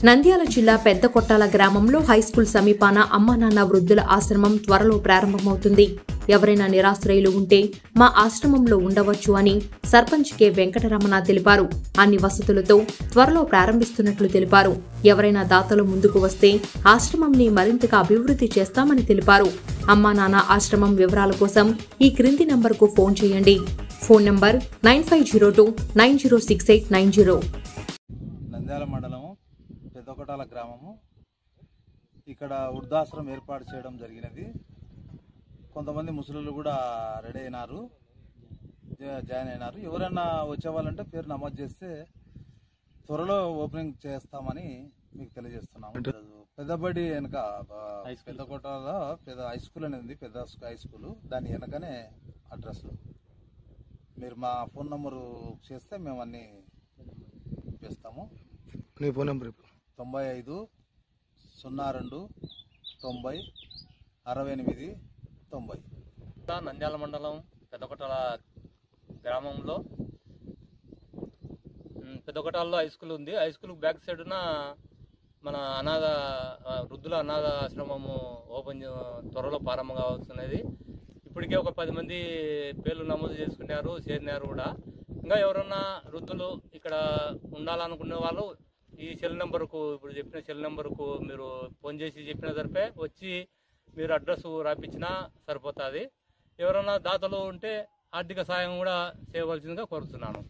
నంద్యాల జిల్లా పెద్దకొట్టాల గ్రామంలో హైస్కూల్ సమీపాన అమ్మానాన్న వృద్ధుల ఆశ్రమం త్వరలో ప్రారంభమవుతుంది. ఎవరైనా నిరాశ్రయులు ఉంటే మా ఆశ్రమంలో ఉండవచ్చు అని సర్పంచ్ కె వెంకటరమణ తెలిపారు. అన్ని వసతులతో త్వరలో ప్రారంభిస్తున్నట్లు తెలిపారు. ఎవరైనా దాతలు ముందుకు వస్తే ఆశ్రమంని మరింతగా అభివృద్ధి చేస్తామని తెలిపారు. అమ్మానాన్న ఆశ్రమం వివరాల కోసం ఈ క్రింది నంబర్కు ఫోన్ చేయండి. Phone number 9502906890. నంద్యాల మండలము పెద్దకొట్టాల గ్రామము. ఇక్కడ వృద్ధాశ్రమం ఏర్పాటు చేయడం జరిగినది. కొంతమంది ముసలులు కూడా రెడీ అయినారు, జాయిన్ అయినారు. ఎవరైనా వచ్చేవాళ్ళంటే పేరు నమోదు చేస్తే త్వరలో ఓపెనింగ్ చేస్తామని మీకు తెలియజేస్తున్నాము. పెద్దబడి వెనక పెద్దకొట్టాల పెద్ద హై స్కూల్ అనేది ఉంది, పెద్ద హై స్కూల్. దాని వెనకనే అడ్రస్. మీరు మా ఫోన్ నంబరు చేస్తే మేము అన్నీ చేస్తాము. నీ ఫోన్ నెంబర్ 9502906890. నంద్యాల మండలం పెద్దకొట్టాల గ్రామంలో పెద్దకొట్టాలలో హై స్కూల్ ఉంది. హై స్కూల్ బ్యాక్ సైడ్న మన వృద్ధుల అనాథ ఆశ్రమము త్వరలో ప్రారంభం కావస్తున్నది. ఇప్పటికే ఒక 10 మంది పేర్లు నమోదు చేసుకున్నారు, చేరినారు కూడా. ఇంకా ఎవరన్నా వృద్ధులు ఇక్కడ ఉండాలనుకునే వాళ్ళు ఈ సెల్ నెంబర్కు, ఇప్పుడు చెప్పిన సెల్ నెంబర్కు మీరు ఫోన్ చేసి చెప్పిన తరపే వచ్చి మీరు అడ్రస్ రాపించినా సరిపోతుంది. ఎవరైనా దాతలు ఉంటే ఆర్థిక సాయం కూడా చేయవలసిందిగా కోరుతున్నాను.